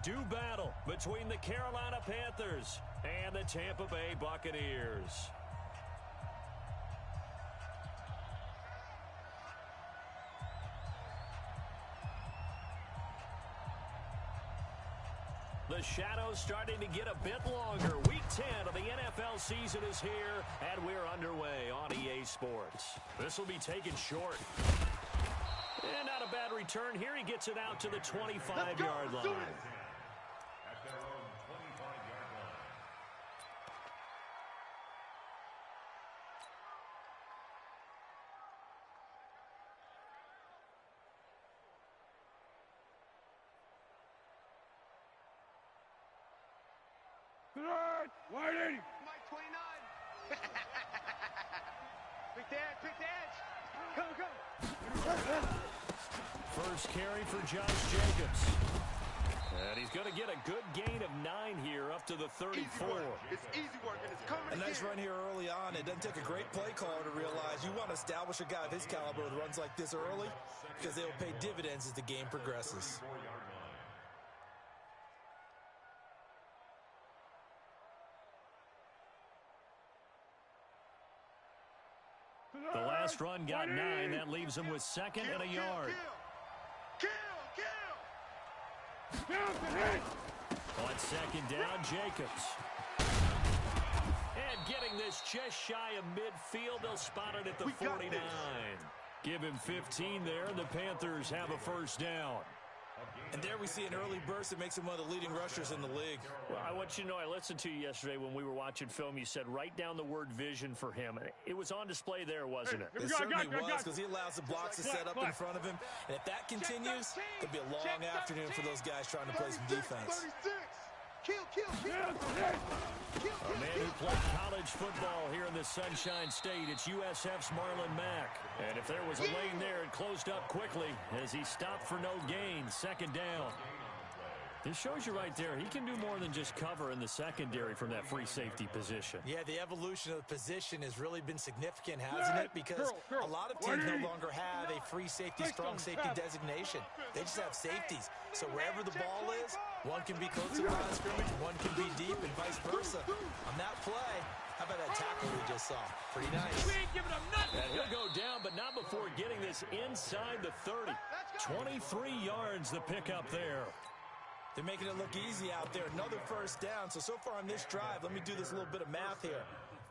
do battle between the Carolina Panthers and the Tampa Bay Buccaneers. The shadow's starting to get a bit longer. Week 10 of the NFL season is here, and we're underway on EA Sports. This will be taken short. And not a bad return here. He gets it out to the 25-yard line. At their own 25-yard line. Wide 80. Mike 29. Pick the edge. Go. First carry for Josh Jacobs. And he's going to get a good gain of 9 here up to the 34. It's easy work, and it's coming. A nice run here early on. It doesn't take a great play caller to realize you want to establish a guy of his caliber with runs like this early because they'll pay dividends as the game progresses. The last run got 9. That leaves him with second and a yard. Kill. On second down, Jacobs. And getting this just shy of midfield, they'll spot it at the 49. Give him 15 there, and the Panthers have a first down. And there we see an early burst that makes him one of the leading rushers in the league. Well, I want you to know, I listened to you yesterday when we were watching film. You said write down the word vision for him. It was on display there, wasn't it? It certainly was, because he allows the blocks to set up in front of him. And if that continues, it'll be a long afternoon for those guys trying to play some defense. 36. Kill. A man who played college football here in the Sunshine State. It's USF's Marlon Mack. And if there was a lane there, it closed up quickly as he stopped for no gain. Second down. This shows you right there, he can do more than just cover in the secondary from that free safety position. Yeah, the evolution of the position has really been significant, hasn't it? Because a lot of teams no longer have a free safety, strong safety designation. They just have safeties. So wherever the ball is, one can be close to the line of scrimmage, one can be deep, and vice versa. On that play, how about that tackle we just saw? Pretty nice. And he'll go down, but not before getting this inside the 30. 23 yards the pickup there. They're making it look easy out there. Another first down. So far on this drive, let me do this little bit of math here.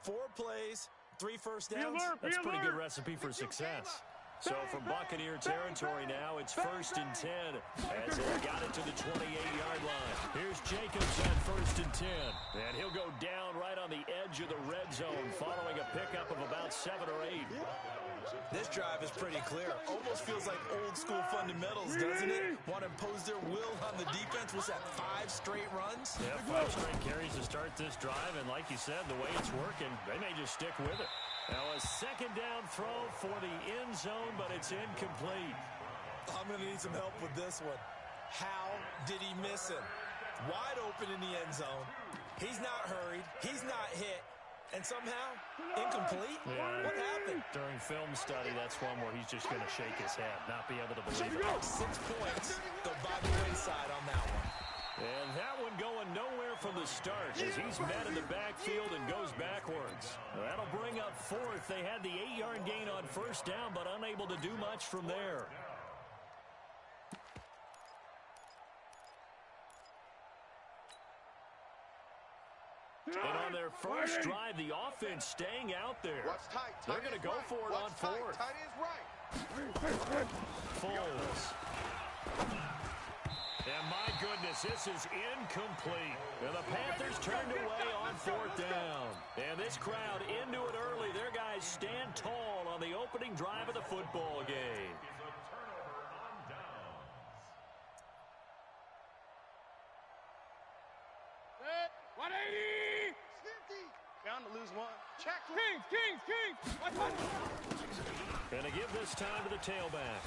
4 plays, 3 first downs. That's a pretty good recipe for success. So from Buccaneer territory now, it's 1st and 10 as they got it to the 28-yard line. Here's Jacobs on 1st and 10. And he'll go down right on the edge of the red zone following a pickup of about 7 or 8. This drive is pretty clear. Almost feels like old school fundamentals, doesn't it? Want to impose their will on the defense. Was that 5 straight runs? Yeah, 5 straight carries to start this drive. And like you said, the way it's working, they may just stick with it. Now a second down throw for the end zone, but it's incomplete. I'm going to need some help with this one. How did he miss him? Wide open in the end zone. He's not hurried. He's not hit. And somehow, incomplete? Yeah. What happened? During film study, that's one where he's just going to shake his head, not be able to believe it. 6 points, go by the wayside on that one. And that one going nowhere from the start as he's met in the backfield and goes backwards. That'll bring up 4th. They had the 8-yard gain on first down, but unable to do much from there. And on their first drive, the offense staying out there. They're going to go for it on 4th. Tight end's right. Foles. And my goodness, this is incomplete. And the Panthers turned away on 4th down. And this crowd into it early. Their guys stand tall on the opening drive of the football game. 180! Bound to lose 1. Check. Kings! Watch. And to give this time to the tailback.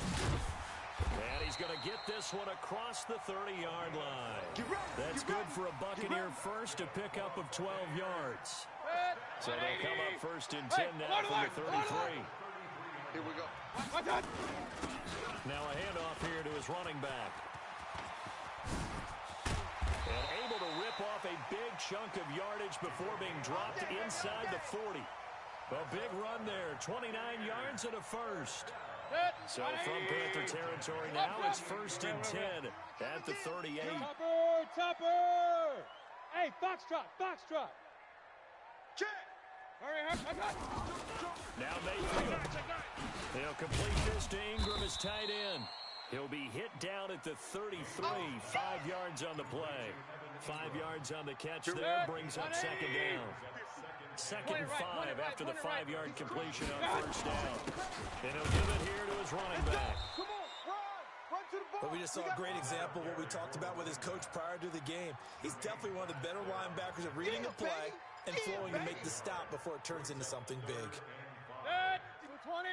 And he's going to get this one across the 30-yard line. That's good for a Buccaneer first, a pickup of 12 yards. So they'll come up 1st and 10 now from the 33. Here we go. Now a handoff here to his running back. chunk of yardage before being dropped inside the 40. A big run there, 29 yards and a first. So from Panther territory now, it's 1st and 10 at the 38. Topper! Hey, foxtrot! Check! Hurry. Now Mayfield. He'll complete this to Ingram as tight end. He'll be hit down at the 33, 5 yards on the play. 5 yards on the catch there, brings up second down. 2nd and 5 after the 5-yard completion on first down. And he'll give it here to his running back. Come on, run to the ball. But we just saw a great example of what we talked about with his coach prior to the game. He's definitely one of the better linebackers at reading the play and flowing to make the stop before it turns into something big. 20.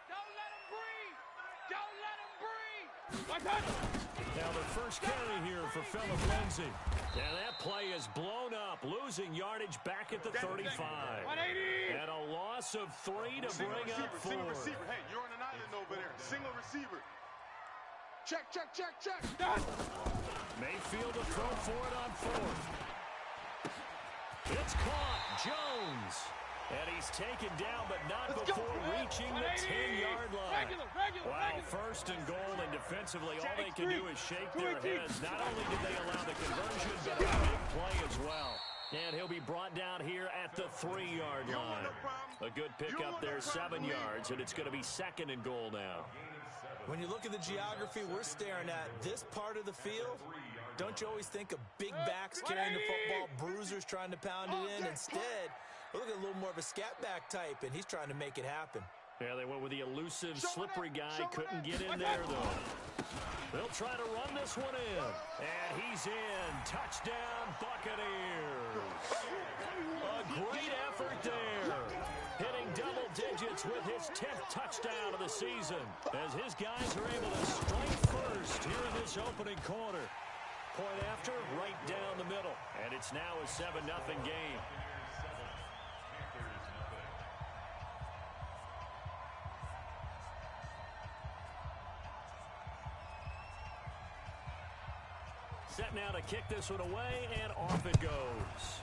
Don't let him breathe. Now the first carry here for Phillip Lindsay. And that play is blown up, losing yardage back at the 35. 180. And a loss of 3 to bring up 4. Single receiver. Hey, you're on an island over there. Single receiver. Check. Mayfield to throw for it on 4th. It's caught. Jones. And he's taken down, but not before reaching the 10-yard line. Wow, 1st and goal, and defensively, all they can do is shake their heads. Not only did they allow the conversion, but a big play as well. And he'll be brought down here at the 3-yard line. A good pickup there, 7 yards, and it's going to be 2nd and goal now. When you look at the geography we're staring at, this part of the field, don't you always think of big backs carrying the football, bruisers trying to pound it in? Instead, look at a little more of a scat back type, and he's trying to make it happen. Yeah, they went with the elusive, slippery guy. Couldn't get in there, though. They'll try to run this one in. And he's in. Touchdown, Buccaneers. A great effort there. Hitting double digits with his 10th touchdown of the season. As his guys are able to strike first here in this opening quarter. Point after, right down the middle. And it's now a 7-0 game. Set now to kick this one away, and off it goes.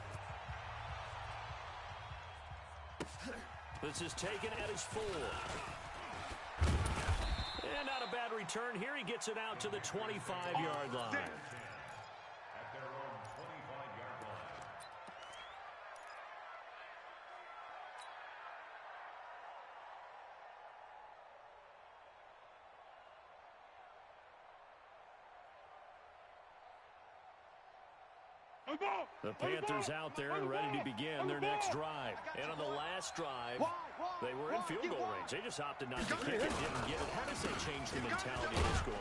This is taken at his 4. And not a bad return here. He gets it out to the 25-yard line. At their own 25-yard line. The Panthers out there and ready to begin their next drive. And on the last drive, they were in field goal range. They just opted not to kick it, didn't get it. How does that change the mentality of this goal?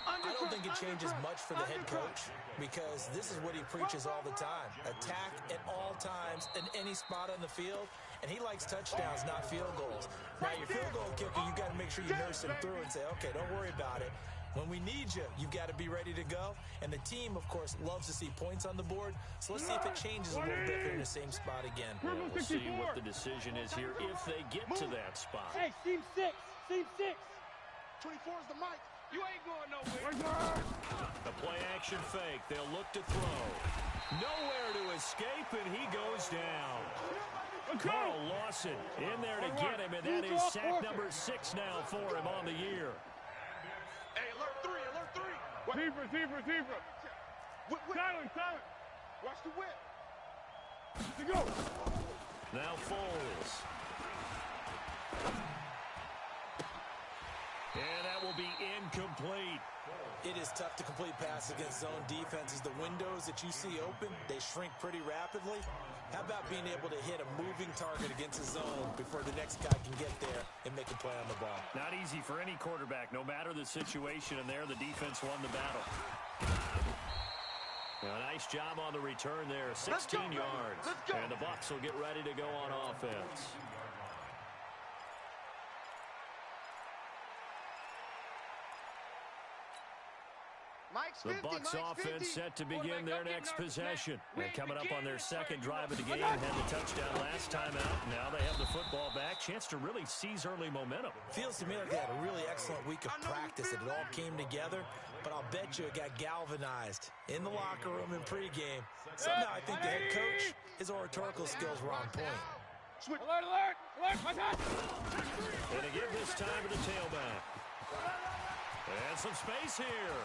I don't think it changes much for the head coach because this is what he preaches all the time. Attack at all times in any spot on the field, and he likes touchdowns, not field goals. Now, your field goal kicker, you got to make sure you nurse him through and say, okay, don't worry about it. When we need you, you've got to be ready to go. And the team, of course, loves to see points on the board. So let's see if it changes a little bit. They're in the same spot again. Well, we'll see what the decision is here if they get to that spot. Hey, seam 6. 24 is the mic. You ain't going nowhere. A play-action fake. They'll look to throw. Nowhere to escape, and he goes down. Carl Lawson in there to get him, and that is sack number 6 now for him on the year. Hey, alert 3. Receiver. Silent. Watch the whip. To go. Now Foles. And that will be incomplete. It is tough to complete pass against zone defenses. The windows that you see open, they shrink pretty rapidly. How about being able to hit a moving target against a zone before the next guy can get there and make a play on the ball? Not easy for any quarterback, no matter the situation, and there the defense won the battle. A nice job on the return there, 16 yards. And the Bucs will get ready to go on offense. The Bucs offense set to begin their next possession. And coming up on their second drive of the game, had the touchdown last time out. Now they have the football back. Chance to really seize early momentum. Feels to me like they had a really excellent week of practice. It all came together. but I'll bet you it got galvanized in the locker room in pregame. Somehow I think the head coach, his oratorical skills were on point. Alert, alert, alert, my God. And to give this time to the tailback. And some space here.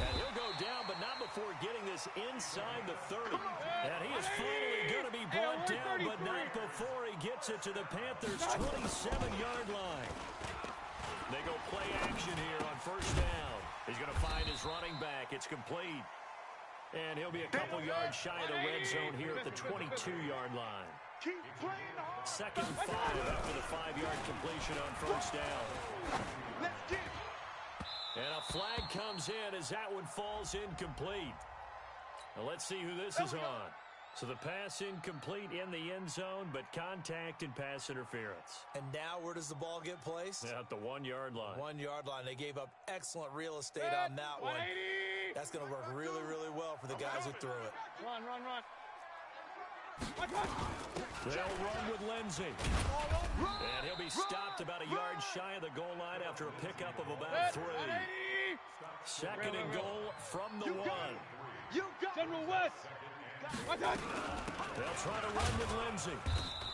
And he'll go down, but not before getting this inside the 30. And he is finally going to be brought down, but not before he gets it to the Panthers' 27-yard line. They go play action here on first down. He's going to find his running back. It's complete. And he'll be a couple yards shy of the red zone here at the 22-yard line. Second and 5 after the 5-yard completion on first down. Let's get it. And a flag comes in as that one falls incomplete. Now let's see who this is on. So the pass incomplete in the end zone, but contact and pass interference. And now where does the ball get placed? At the 1-yard line. 1-yard line. They gave up excellent real estate on that one. That's going to work really, really well for the guys who threw it. Run, run, run. They'll run with Lindsey. And he'll be stopped about a yard shy of the goal line after a pickup of about 3. Second and goal from the 1. General West. They'll try to run with Lindsey.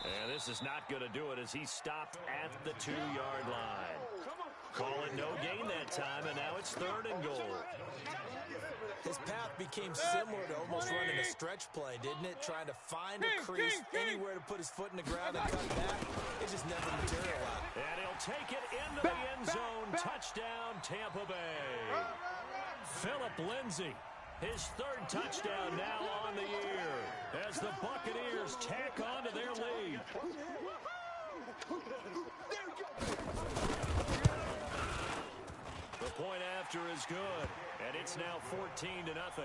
And this is not going to do it as he's stopped at the 2-yard line. Call it no gain that time, and now it's third and goal. His path became similar to almost running a stretch play, didn't it? Trying to find a crease anywhere to put his foot in the ground and cut back. It just never materialized. And he'll take it into the end zone. Touchdown, Tampa Bay. Philip Lindsey, his third touchdown now on the year as the Buccaneers tack on to their lead. The point after is good, and it's now 14-0.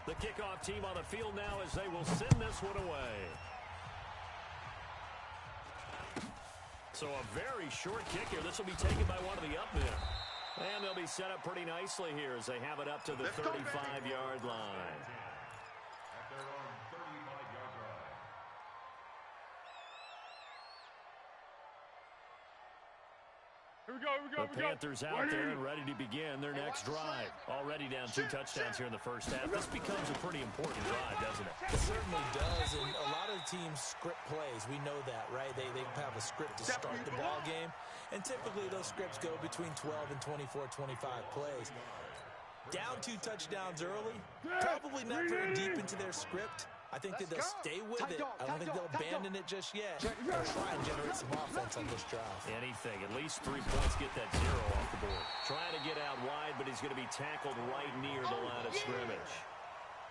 The kickoff team on the field now as they will send this one away. So a very short kick here. This will be taken by one of the up men. And they'll be set up pretty nicely here as they have it up to the 35-yard line. At their own 35-yard line. Here we go, here we go, The Panthers out there and ready to begin their next drive. Already down 2 touchdowns here in the first half. This becomes a pretty important drive, doesn't it? It certainly does, and a lot of teams script plays. We know that, right? They have a script to start the ball game, and typically those scripts go between 12 and 24, 25 plays. Down 2 touchdowns early, probably not very deep into their script. I think that they'll stay with it. I don't think they'll abandon it just yet. They'll try and generate some offense on this drive. Anything. At least 3 points, get that 0 off the board. Trying to get out wide, but he's going to be tackled right near the line of scrimmage.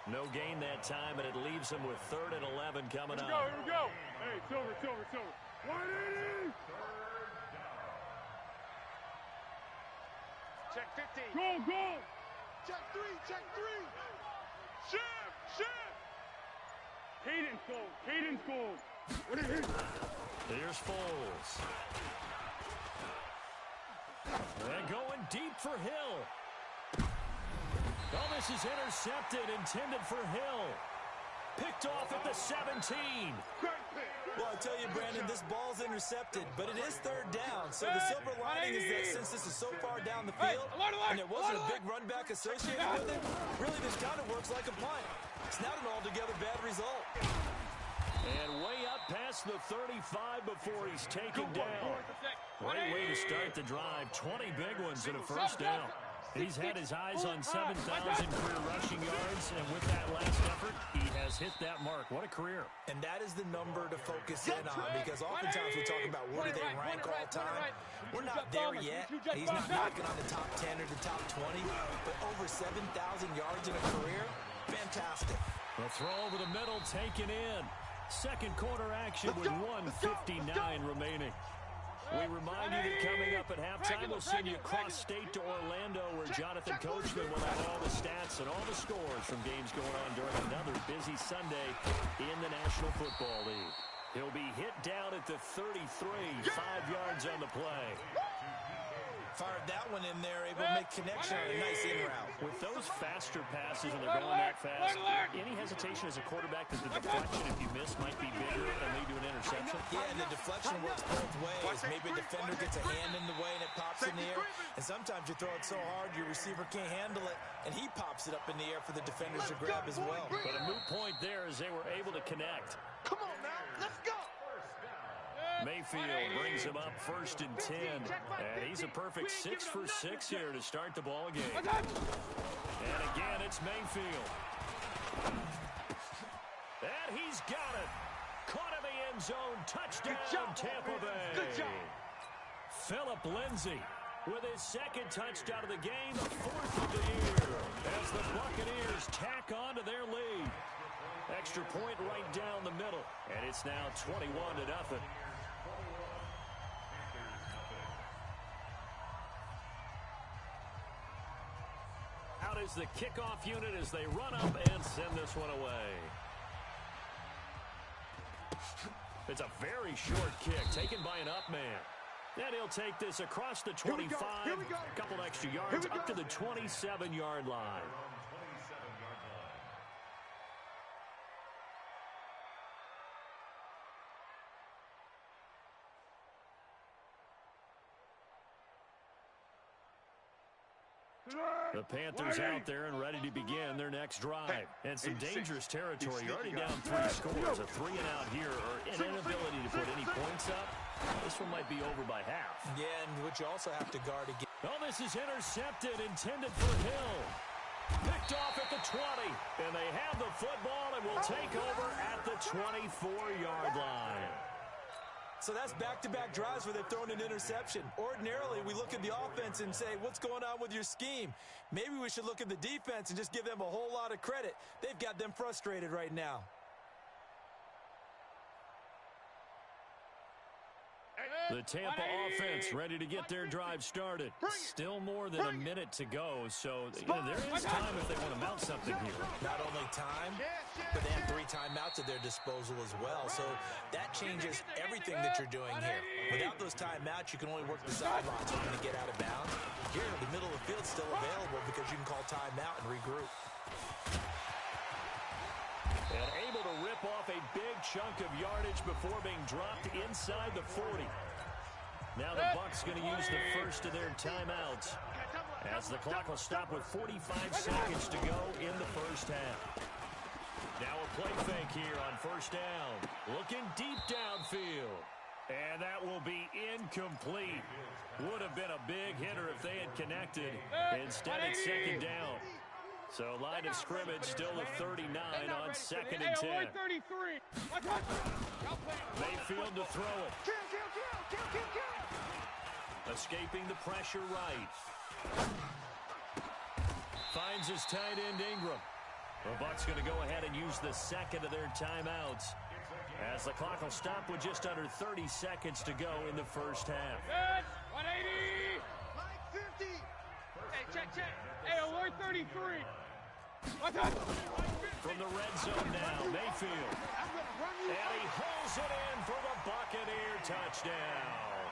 No gain that time, and it leaves him with 3rd and 11 coming up. Here we go. Hey, Silver, Silver, Silver. 180. Check 15. Go, go. Check 3, check 3. Shift, shift. Cadence gold, cadence gold. What is it? Here's Foles. And going deep for Hill. Oh, this is intercepted, intended for Hill. Picked off at the 17. Well, I tell you, Brandon, this ball's intercepted, but it is 3rd down. So the silver lining is that since this is so far down the field and there wasn't a big run back associated with it, really this kind of works like a punt. It's not an altogether bad result. And way up past the 35 before he's taken down. Great way to start the drive. 20 big ones in a first down. He's had his eyes on 7,000 career rushing yards, and with that last effort, he has hit that mark. What a career. And that is the number to focus in on, because oftentimes we talk about where do they rank all time. We're not there yet. He's not knocking on the top 10 or the top 20, but over 7,000 yards in a career, fantastic. The throw over the middle taken in. Second quarter action with 1:59 remaining. We remind you that coming up at halftime, we'll send you across state to Orlando, where Jonathan Coachman will have all the stats and all the scores from games going on during another busy Sunday in the National Football League. He'll be hit down at the 33, 5 yards on the play. Fired that one in there, able to make connection on a nice in route. With those faster passes and they're going that fast, any hesitation as a quarterback that the deflection, if you miss, might be bigger and lead to an interception? Yeah, and the deflection works both ways. Maybe a defender gets a hand in the way and it pops in the air. And sometimes you throw it so hard your receiver can't handle it, and he pops it up in the air for the defenders to grab as well. But a moot point there as they were able to connect. Come on now, let's go. Mayfield brings him up 1st and 10. And he's a perfect 6 for 6 here to start the ball game. And again, it's Mayfield. And he's got it. Caught in the end zone. Touchdown, Tampa Bay. Good job. Phillip Lindsay with his 2nd touchdown of the game, the 4th of the year, as the Buccaneers tack on to their lead. Extra point right down the middle, and it's now 21-0. Out is the kickoff unit as they run up and send this one away. It's a very short kick taken by an up man. And he'll take this across the 25, a couple extra yards up to the 27-yard line. The Panthers out there and ready to begin their next drive. And some dangerous territory. You're already down 3 scores. A 3-and-out here or an inability to put any points up. This one might be over by half. Yeah, and what you also have to guard against. Oh, this is intercepted, intended for Hill. Picked off at the 20. And they have the football and will take over at the 24-yard line. So that's back-to-back drives where they've thrown an interception. Ordinarily, we look at the offense and say, what's going on with your scheme? Maybe we should look at the defense and just give them a whole lot of credit. They've got them frustrated right now. The Tampa offense ready to get their drive started. Still more than a minute to go, so there is time if they want to mount something here. Not only time, but they have 3 timeouts at their disposal as well. So that changes everything that you're doing here. Without those timeouts, you can only work the sidelines. You're going to get out of bounds. Here, the middle of the field's still available because you can call timeout and regroup. And able to rip off a big chunk of yardage before being dropped inside the 40. Now the Bucs going to use the first of their timeouts as the clock will stop with 45 seconds to go in the first half. Now a play fake here on 1st down. Looking deep downfield. And that will be incomplete. Would have been a big hitter if they had connected. Instead, it's 2nd down. So line of scrimmage still at 39 on 2nd and 10. Mayfield to throw it. Escaping the pressure right. Finds his tight end Ingram. The Bucs going to go ahead and use the 2nd of their timeouts as the clock will stop with just under 30 seconds to go in the first half. 180. Like 50. Hey, check. Hey, alert 33. From the red zone now, Mayfield. And he hauls it in for the Buccaneer touchdown.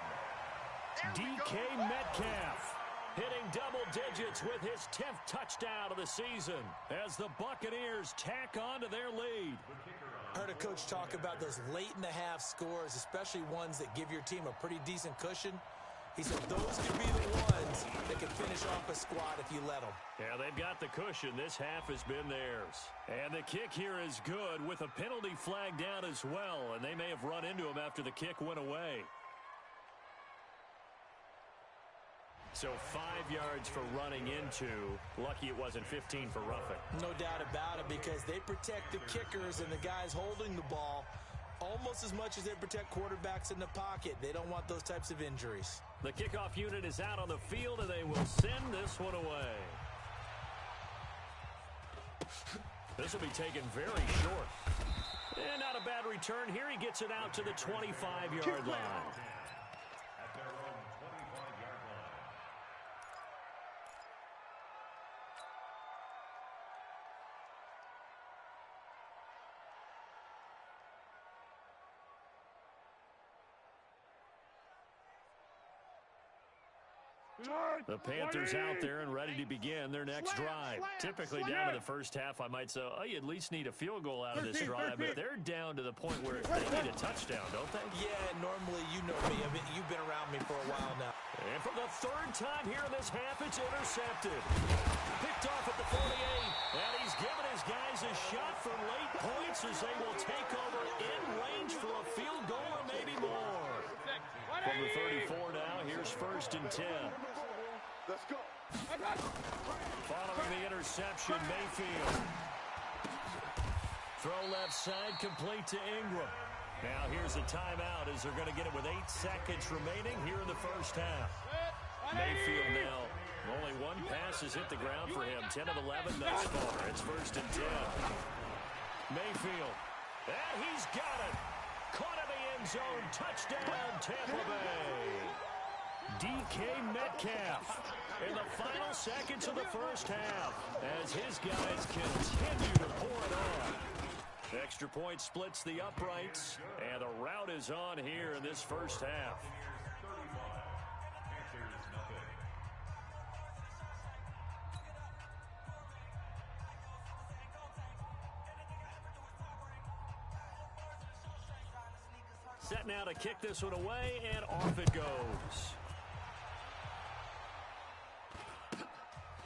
DK Metcalf hitting double digits with his 10th touchdown of the season as the Buccaneers tack on to their lead. I heard a coach talk about those late-in-the-half scores, especially ones that give your team a pretty decent cushion. He said those could be the ones that can finish off a squad if you let them. Yeah, they've got the cushion. This half has been theirs. And the kick here is good with a penalty flag down as well, and they may have run into him after the kick went away. So 5 yards for running into. Lucky it wasn't 15 for roughing. No doubt about it, because they protect the kickers and the guys holding the ball almost as much as they protect quarterbacks in the pocket. They don't want those types of injuries. The kickoff unit is out on the field, and they will send this one away. This will be taken very short. And not a bad return here. He gets it out to the 25-yard line. At their own 25-yard line. The Panthers out there and ready to begin their next drive. Typically down to the first half, I might say, oh, you at least need a field goal out of this drive, but they're down to the point where they need a touchdown, don't they? Yeah, normally, you know me. I mean, you've been around me for a while now. And for the third time here in this half, it's intercepted. Picked off at the 48, and he's given his guys a shot for late points as they will take over in range for a field goal or maybe more. From the 34 now, here's 1st and 10. Let's go. Following the interception, Mayfield. Throw left side, complete to Ingram. Now here's a timeout as they're going to get it with 8 seconds remaining here in the first half. Mayfield now. Only one pass has hit the ground for him. 10 of 11 thus far. It's 1st and 10. Mayfield. And he's got it. Caught in the end zone. Touchdown, Tampa Bay. DK Metcalf in the final seconds of the first half as his guys continue to pour it on. Extra point splits the uprights, and the rout is on here in this first half. Set now to kick this one away, and off it goes.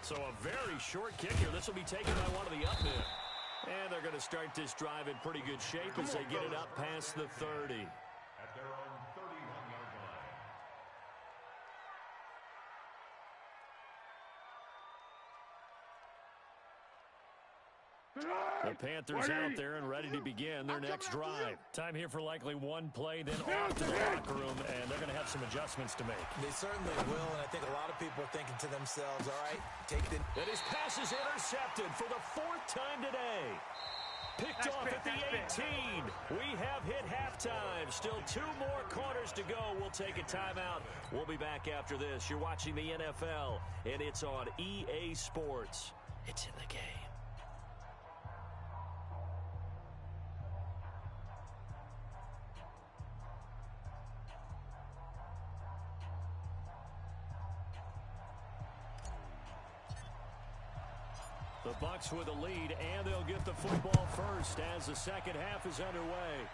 So a very short kick here. This will be taken by one of the up men. And they're going to start this drive in pretty good shape as they get it up past the 30. At their own 31-yard line. The Panthers out there and ready to begin their next drive. Time here for likely one play, then off to the locker room, and they're going to have some adjustments to make. They certainly will, and I think a lot of people are thinking to themselves, all right, take the... And his pass is intercepted for the 4th time today. Picked off at the 18. We have hit halftime. Still 2 more quarters to go. We'll take a timeout. We'll be back after this. You're watching the NFL, and it's on EA Sports. It's in the game. The Bucks with a lead, and they'll get the football first as the second half is underway.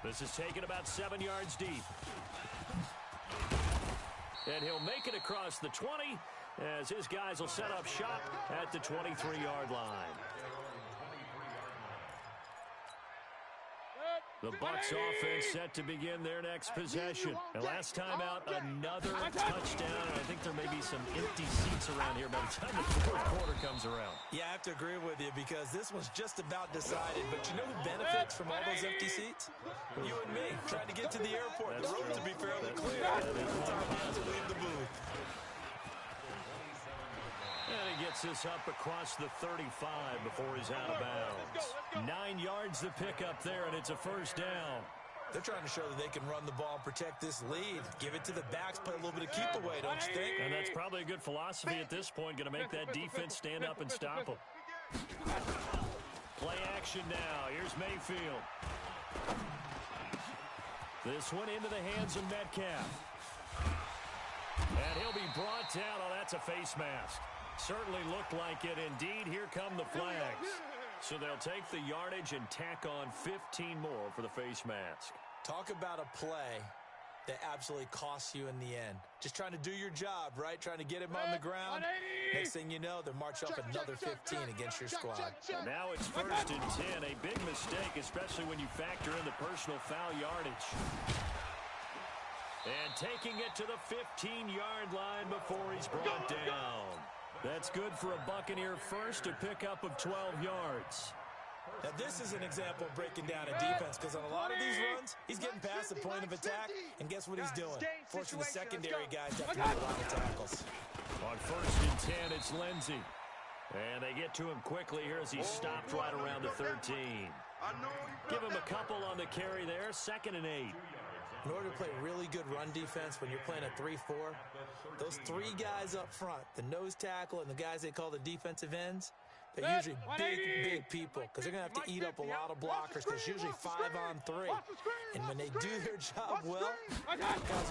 This is taken about 7 yards deep. And he'll make it across the 20 as his guys will set up shop at the 23-yard line. The Bucks offense set to begin their next possession. And last time out, another touchdown. I think there may be some empty seats around here by the time the 4th quarter comes around. Yeah, I have to agree with you because this was just about decided. But you know who benefits from all those empty seats? You and me, trying to get to the airport. The road to be fairly clear. Time to leave the booth. And he gets this up across the 35 before he's out of bounds. 9 yards to pick up there, and it's a first down. They're trying to show that they can run the ball and protect this lead. Give it to the backs, play a little bit of keep away, don't you think? And that's probably a good philosophy at this point, going to make that defense stand up and stop them. Play action now. Here's Mayfield. This one into the hands of Metcalf. And he'll be brought down. Oh, that's a face mask. Certainly looked like it. Indeed, here come the flags. So they'll take the yardage and tack on 15 more for the face mask. Talk about a play that absolutely costs you in the end. Just trying to do your job, right? Trying to get him on the ground. Next thing you know, they'll march off another 15 against your squad. And now it's 1st and 10. A big mistake, especially when you factor in the personal foul yardage. And taking it to the 15-yard line before he's brought down. That's good for a Buccaneer first, a pickup of 12 yards. Now, this is an example of breaking down a defense because on a lot of these runs, he's getting past the point of attack, and guess what he's doing? Forcing the secondary guys to have to make a lot of tackles. On 1st and 10, it's Lindsey. And they get to him quickly here as he's stopped right around the 13. Give him a couple on the carry there, 2nd and 8. In order to play really good run defense when you're playing a 3-4, those 3 guys up front, the nose tackle and the guys they call the defensive ends, They're usually big people because they're going to have to eat up a lot of blockers because usually 5-on-3. And when they do their job well, guys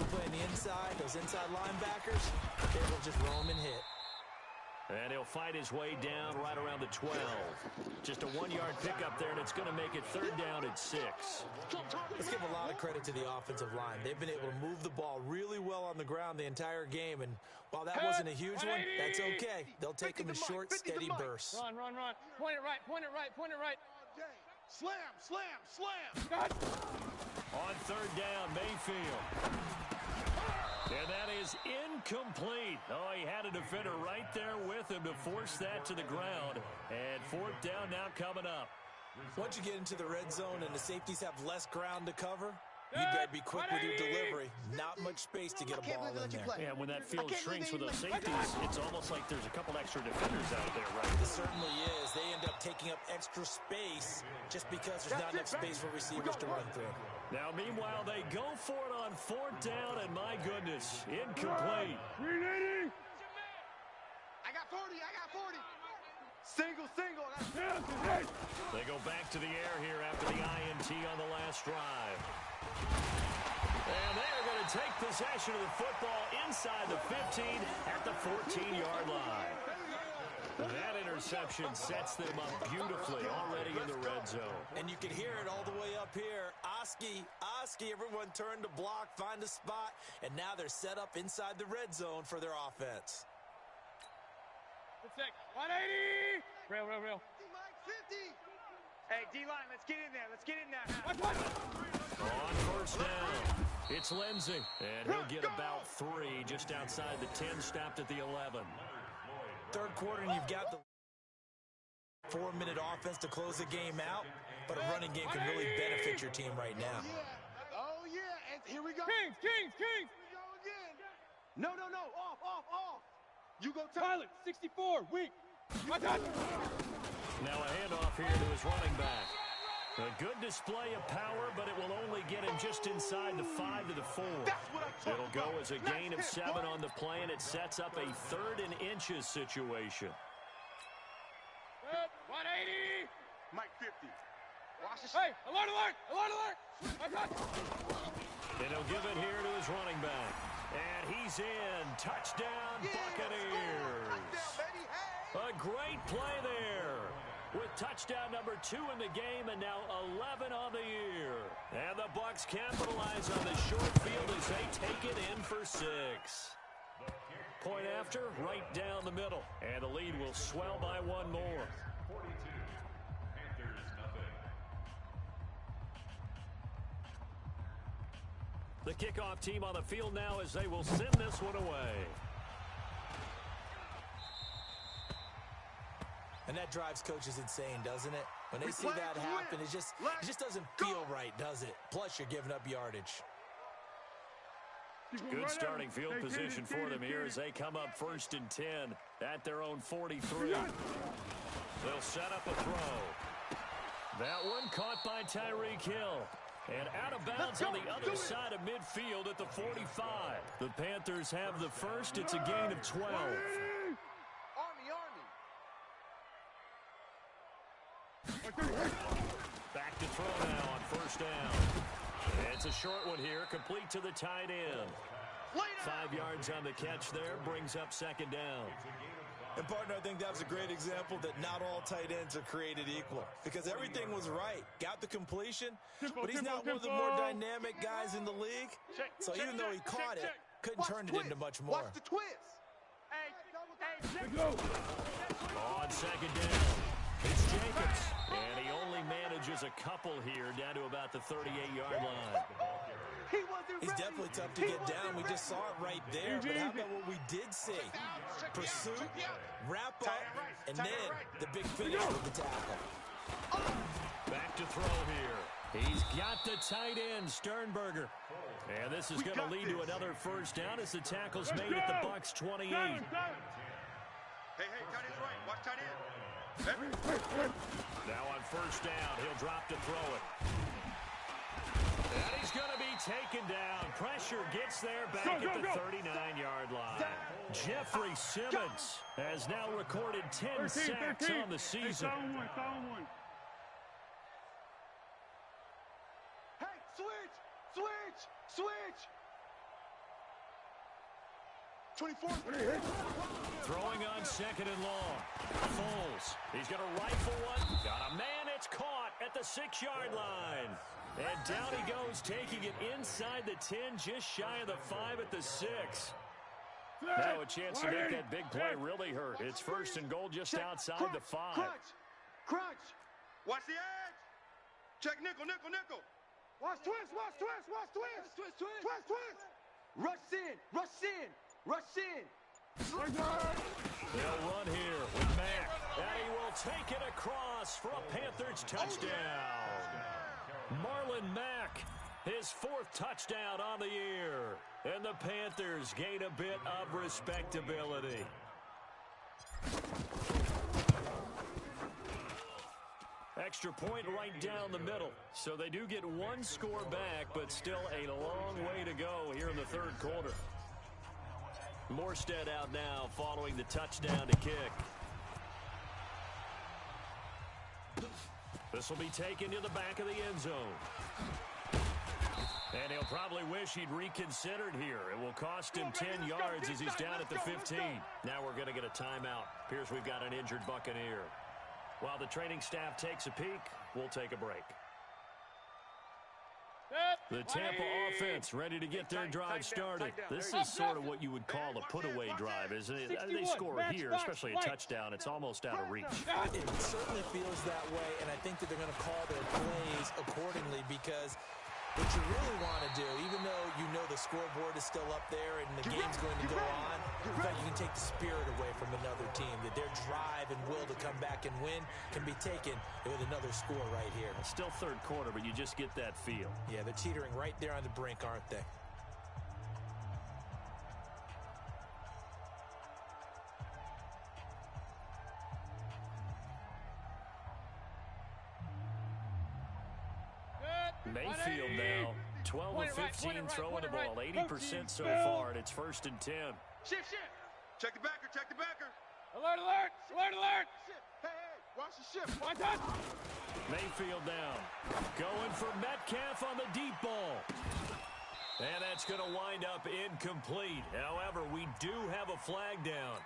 are playing the inside, those inside linebackers, they will just roam and hit. And he'll fight his way down right around the 12. Just a 1-yard pickup there, and it's going to make it 3rd down and 6. Let's give a lot of credit to the offensive line. They've been able to move the ball really well on the ground the entire game, and while that wasn't a huge one, that's okay. They'll take them in short, steady bursts. Run. Point it right. Slam. God. On 3rd down, Mayfield. And that is incomplete. Oh, he had a defender right there with him to force that to the ground. And 4th down now coming up. Once you get into the red zone and the safeties have less ground to cover, you better be quick with your delivery. Not much space to get a ball in there. Yeah, when that field shrinks with those safeties, it's almost like there's a couple extra defenders out there, right? It certainly is. They end up taking up extra space just because there's not enough space for receivers to run through. Now, meanwhile, they go for it on 4th down, and my goodness, incomplete. I got 40. Single. They go back to the air here after the INT on the last drive. And they are going to take possession of the football inside the 15 at the 14-yard line. That interception sets them up beautifully already in the red zone. And you can hear it all the way up here. Oski, everyone turned to block, find a spot, and now they're set up inside the red zone for their offense. 180! Real. D-Mike 50. Hey, D-line, let's get in there. On 1st down, it's Lindsey. And he'll get about 3 just outside the 10, stopped at the 11. 3rd quarter, and you've got the 4-minute offense to close the game out, but a running game can really benefit your team right now. Oh, yeah. And here we go. Kings! Here we go again. No. Off. You go Pilot, 64, weak. Now a handoff here to his running back. A good display of power, but it will only get him just inside the 5 to the 4. It'll go as a gain of 7 on the play, and it sets up a 3rd and inches situation. 180! Mike 50. Watch this. Hey, alert! And he'll give it here to his running back. And he's in. Touchdown, Buccaneers. Touchdown, baby. Hey. A great play there. With touchdown number 2 in the game and now 11 on the year. And the Bucs capitalize on the short field as they take it in for 6. Point after, right down the middle. And the lead will swell by 1 more. 42. Panthers nothing. The kickoff team on the field now as they will send this one away. And that drives coaches insane, doesn't it? When they see that happen, it just doesn't feel right, does it? Plus, you're giving up yardage. Good starting field position for them here as they come up 1st and 10 at their own 43. They'll set up a throw. That one caught by Tyreek Hill. And out of bounds on the other side of midfield at the 45. The Panthers have the first. It's a gain of 12. Back to throw now on 1st down. It's a short one here, complete to the tight end. 5 yards on the catch there, brings up 2nd down. And, partner, I think that was a great example that not all tight ends are created equal. Because everything was right. Got the completion, but he's not one of the more dynamic guys in the league. So even though he caught it, couldn't turn it into much more. Watch the twist. On 2nd down, it's Jacobs. And he only manages a couple here down to about the 38-yard line. He's definitely tough to get down. We just saw it right there. But how about what we did see? Pursuit, wrap up, and then the big finish with the tackle. Back to throw here. He's got the tight end, Sternberger. And this is going to lead to another 1st down as the tackle's made at the Bucs 28. Hey, tight end's right. Watch tight end. Now on 1st down, he'll drop to throw it. And he's going to be taken down. Pressure gets there back at the 39-yard line. Jeffrey Simmons has now recorded 10 sacks on the season. Hey, switch! 24. Throwing on second and long. Foles. He's going to rifle one. Got a man. It's caught at the 6-yard line. And down he goes, taking it inside the 10, just shy of the 5 at the 6. Now a chance to make that big play really hurt. It's first and goal just outside the 5. Crunch. Watch the edge. Check nickel. Watch twist. Rush in. They'll run here with Mack. And he will take it across for a Panthers touchdown. Marlon Mack, his 4th touchdown on the year. And the Panthers gain a bit of respectability. Extra point right down the middle. So they do get 1 score back, but still a long way to go here in the 3rd quarter. Morstead out now following the touchdown to kick. This will be taken to the back of the end zone. And he'll probably wish he'd reconsidered here. It will cost him 10 yards as he's down at the 15. Now we're going to get a timeout. Appears we've got an injured Buccaneer. While the training staff takes a peek, we'll take a break. The Tampa offense ready to get their drive started. This is sort of what you would call a put-away drive, isn't it? They score here, especially a touchdown. It's almost out of reach. It certainly feels that way, and I think that they're going to call their plays accordingly because what you really want to do, even though you know the scoreboard is still up there and the game's going to go on, in fact, you can take the spirit away from another team, that their drive and will to come back and win can be taken with another score right here. It's still 3rd quarter, but you just get that feel. Yeah, they're teetering right there on the brink, aren't they? Mayfield now, 12 of 15 throwing the ball, 80% so far, and it's 1st and 10. Shift. Check the backer. Alert! Hey, watch the shift. Watch that! Mayfield now, going for Metcalf on the deep ball. And that's going to wind up incomplete. However, we do have a flag down.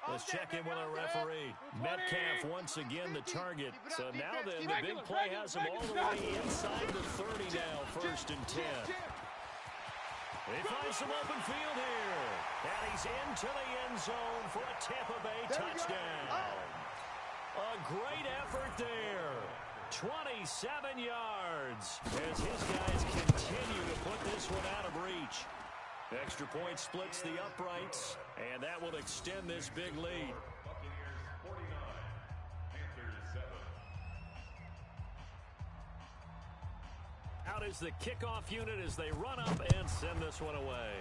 Let's check in with our referee. Metcalf once again the target. So now the big play has him all the way inside the 30 now, 1st and 10. He finds some open field here. And he's into the end zone for a Tampa Bay touchdown. A great effort there. 27 yards as his guys continue to put this one out of reach. Extra point splits the uprights, and that will extend this big lead. Buccaneers 49, Panthers 7. Out is the kickoff unit as they run up and send this one away.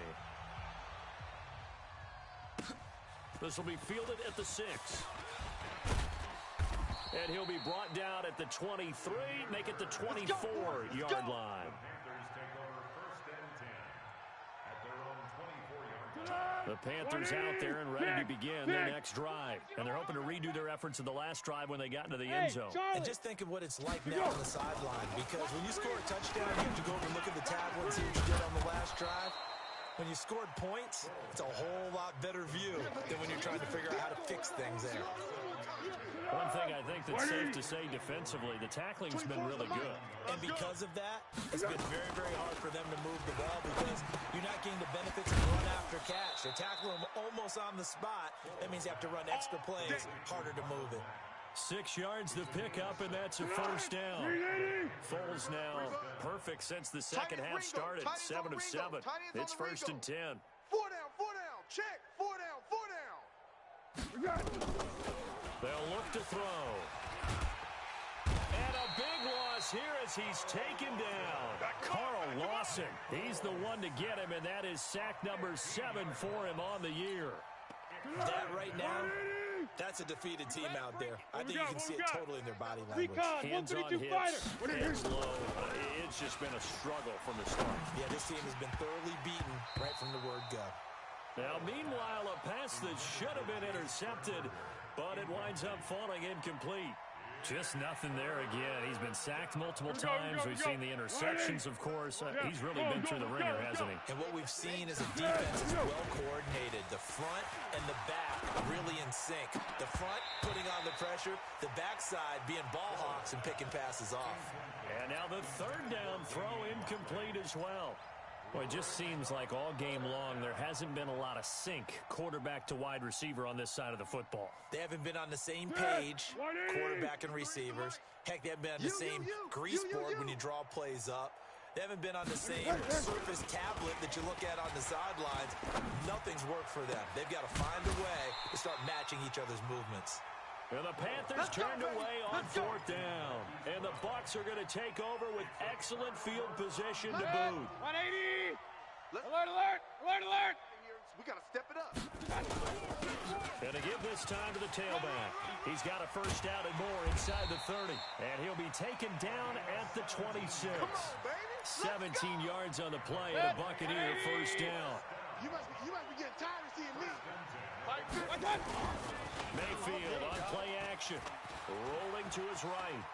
This will be fielded at the 6. And he'll be brought down at the 23, make it the 24-yard line. The Panthers out there and ready to begin their next drive. And they're hoping to redo their efforts in the last drive when they got into the end zone. And just think of what it's like now on the sideline, because when you score a touchdown, you have to go over and look at the tablet and see what you did on the last drive. When you scored points, it's a whole lot better view than when you're trying to figure out how to fix things there. One thing I think that's safe to say defensively, the tackling's been really good. And because of that, it's been very, very hard for them to move the ball because you're not getting the benefits of run after catch. They're tackling them almost on the spot. That means you have to run extra plays, harder to move it. 6 yards to pick up, and that's a first down. Foles now perfect since the second half started. 7 of 7. It's 1st and 10. 4 down, check. 4 down. They'll look to throw. And a big loss here as he's taken down. Carl Lawson, he's the one to get him, and that is sack number 7 for him on the year. That right now That's a defeated team out there. I think you can see it totally in their body language. Hands on hips, heads low. It's just been a struggle from the start. Yeah, this team has been thoroughly beaten right from the word go. Now, meanwhile, a pass that should have been intercepted, but it winds up falling incomplete. Just nothing there again. He's been sacked multiple times. We've seen the interceptions, of course. He's really been through the ringer, hasn't he? And what we've seen is a defense is well coordinated. The front and the back really in sync. The front putting on the pressure, the backside being ball hawks and picking passes off. And now the third down throw incomplete as well. Well, it just seems like all game long there hasn't been a lot of sync quarterback to wide receiver on this side of the football. They haven't been on the same page, quarterback and receivers. Heck, they haven't been on the same grease board when you draw plays up. They haven't been on the same Surface tablet that you look at on the sidelines. Nothing's worked for them. They've got to find a way to start matching each other's movements. And the Panthers turned away on fourth down. And the Bucs are going to take over with excellent field position to boot. 180! Alert, alert! Alert, alert! We got to step it up. And to give this time to the tailback. He's got a first down and more inside the 30. And he'll be taken down at the 26. 17 yards on the play and a Buccaneer first down. You must be getting tired of seeing me. Mayfield on play action. Rolling to his right.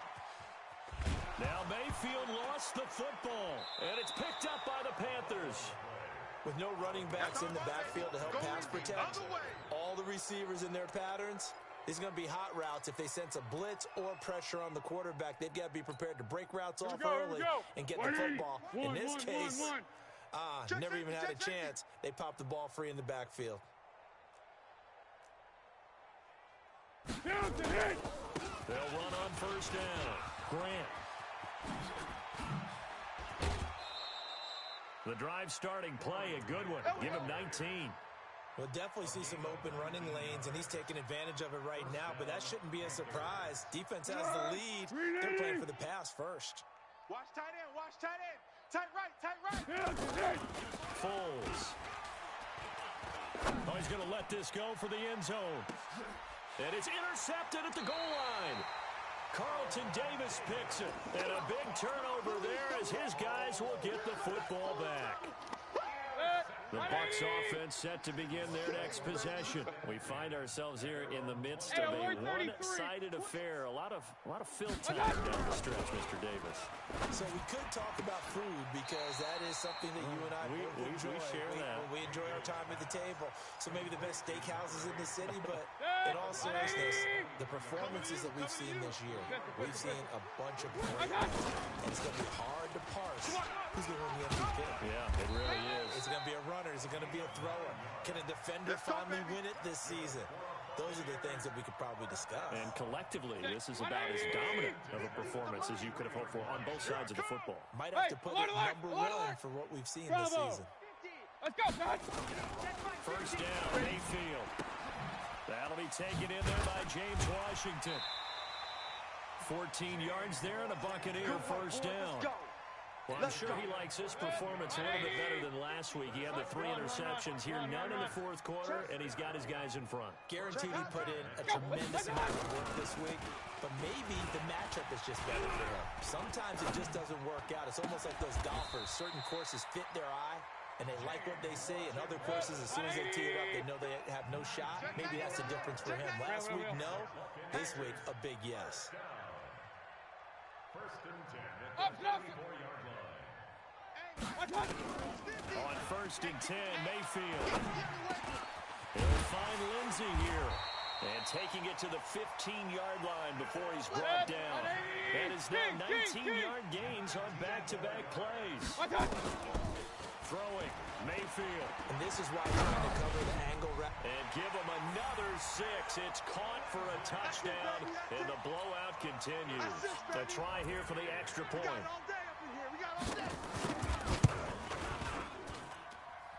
Now Mayfield lost the football. And it's picked up by the Panthers. With no running backs in the backfield to help pass protect, all the receivers in their patterns, these are going to be hot routes. If they sense a blitz or pressure on the quarterback, they've got to be prepared to break routes off early and get the football. In this case, never even had a chance. They popped the ball free in the backfield. They'll run on first down. Grant. The drive starting play, a good one. Give him 19. We'll definitely see some open running lanes, and he's taking advantage of it right now, but that shouldn't be a surprise. Defense has the lead. They're playing for the pass first. Watch tight end, watch tight end. Tight right. Foles. Oh, he's going to let this go for the end zone. And it's intercepted at the goal line. Carlton Davis picks it. And a big turnover there as his guys will get the football back. The Bucs offense set to begin their next possession. We find ourselves here in the midst of a one-sided affair. A lot of fill time down the stretch, Mr. Davis. So we could talk about food because that is something that you and I both enjoy. We share that. We enjoy our time at the table. So maybe the best steakhouses in the city, but in all seriousness, the performances that we've seen this year, we've seen a bunch of great ones. And it's going to be hard to parse who's going to win the MVP. Yeah, it really is. Is it going to be a runner? Is it going to be a thrower? Can a defender finally win it this season? Those are the things that we could probably discuss. And collectively, this is about as dominant of a performance as you could have hoped for on both sides of the football. Might have to put it number one for what we've seen this season. Let's go, guys. First down, Mayfield. That'll be taken in there by James Washington. 14 yards there and a Buccaneer first down. Well, I'm sure he likes his performance a little bit better than last week. He had the 3 interceptions here, none in the fourth quarter, and he's got his guys in front. Guaranteed he put in a tremendous amount of work this week, but maybe the matchup is just better for him. Sometimes it just doesn't work out. It's almost like those golfers. Certain courses fit their eye, and they like what they see, and other courses, as soon as they tee it up, they know they have no shot. Maybe that's the difference for him. Last week, no. This week, a big yes. First and 10 at the 24-yard line. On first and 10, Mayfield. He'll find Lindsey here. And taking it to the 15-yard line before he's brought down. That is now 19-yard gains on back-to-back plays. Throwing, Mayfield. And this is why you're trying to cover the angle. And give him another 6. It's caught for a touchdown, and the blowout continues. A try here for the extra point.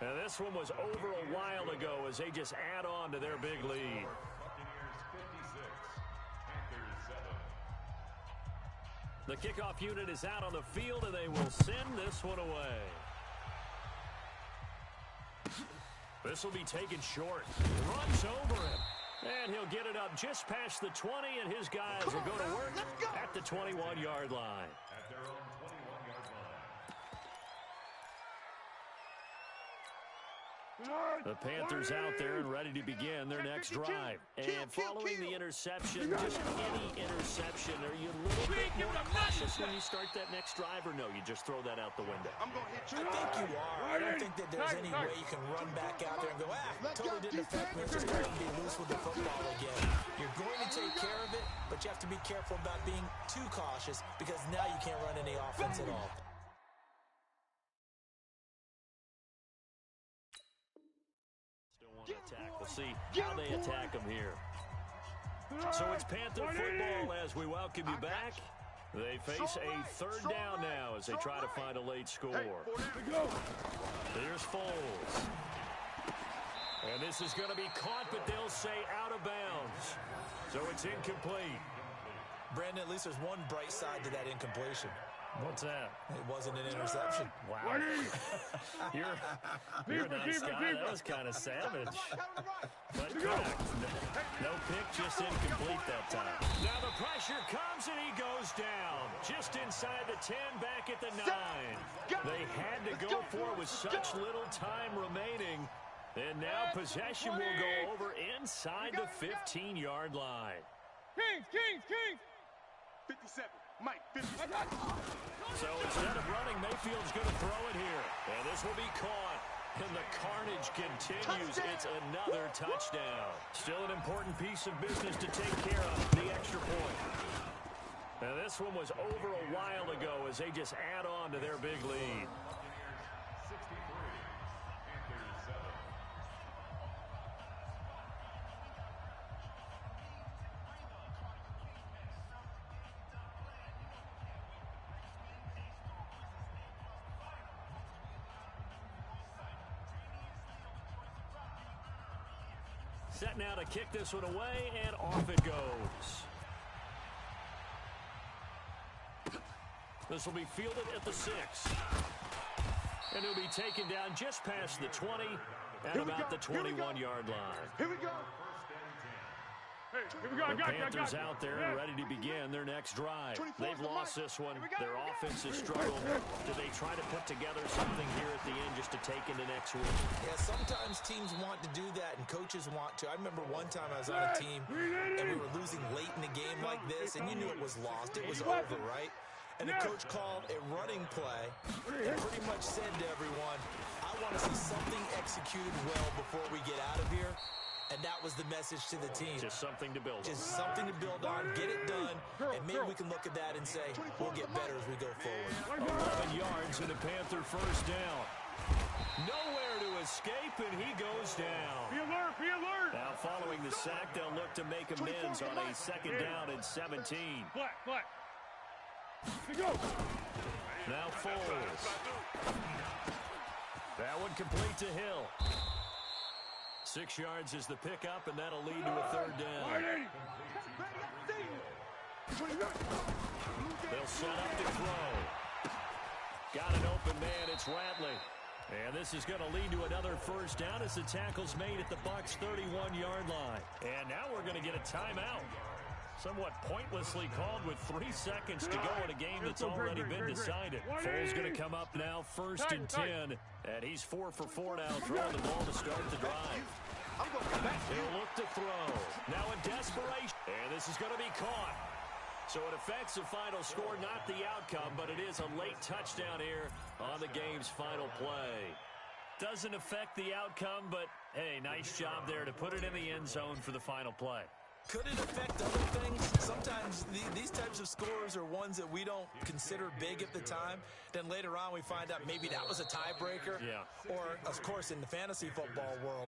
Now this one was over a while ago as they just add on to their big lead. Buccaneers 56, Panthers 7. The kickoff unit is out on the field, and they will send this one away. This will be taken short. Runs over him. And he'll get it up just past the 20, and his guys will go to work at the 21-yard line. At their own 21-yard line. The Panthers out there and ready to begin their next drive. And following the interception, just any interception, are you a little bit more cautious when you start that next drive, or no, you just throw that out the window? I'm going to hit you. I think you are. I don't think that there's any way you can run back out there and go, totally didn't affect me. It's just going to be loose with the football again. You're going to take care of it, but you have to be careful about being too cautious because now you can't run any offense at all. Attack. We'll see how they attack them here. So it's Panther football as we welcome you back. They face a third down now as they try to find a late score. Here's Foles. And this is going to be caught, but they'll say out of bounds. So it's incomplete. Brandon, at least there's one bright side to that incompletion. What's that? It wasn't an interception. Wow. You're a nice guy. That was kind of savage. But correct. No pick, just incomplete that time. Now the pressure comes and he goes down. Just inside the 10, back at the 9. They had to go for it with such little time remaining. And now possession will go over inside the 15-yard line. Kings. 57. Mike, 57. So instead of running, Mayfield's going to throw it here. And this will be caught. And the carnage continues. It's another touchdown. Still an important piece of business to take care of, the extra point. Now this one was over a while ago as they just add on to their big lead. Set now to kick this one away, and off it goes. This will be fielded at the 6. And it'll be taken down just past the 20 at about the 21-yard line. Here we go. Hey, here we go. The Panthers out there and ready to begin their next drive. They've lost this one. Their offense has struggled. Do they try to put together something here at the end just to take into next week? Yeah, sometimes teams want to do that and coaches want to. I remember one time I was on a team and we were losing late in the game like this and you knew it was lost. It was over, right? And the coach called a running play and pretty much said to everyone, I want to see something executed well before we get out of here. And that was the message to the team. Just something to build on. Just something to build on, get it done, and maybe we can look at that and say, we'll get better as we go forward. 11 yards and a Panther first down. Nowhere to escape, and he goes down. Be alert. Now following the sack, they'll look to make amends on a second down and 17. Flat. Here we go. Now Foles. That one complete to Hill. 6 yards is the pickup, and that'll lead to a third down. They'll set up to throw. Got an open man, it's Ratley. And this is going to lead to another first down as the tackle's made at the Bucs' 31-yard line. And now we're going to get a timeout. Somewhat pointlessly called with 3 seconds to go in a game that's already been decided. Foles going to come up now, 1st and 10. And he's 4 for 4 now, throwing the ball to start the drive. He'll look to throw. Now in desperation. And this is going to be caught. So it affects the final score, not the outcome, but it is a late touchdown here on the game's final play. Doesn't affect the outcome, but hey, nice job there to put it in the end zone for the final play. Could it affect other things? Sometimes these types of scores are ones that we don't consider big at the time. Then later on we find out maybe that was a tiebreaker. Yeah. Or, of course, in the fantasy football world,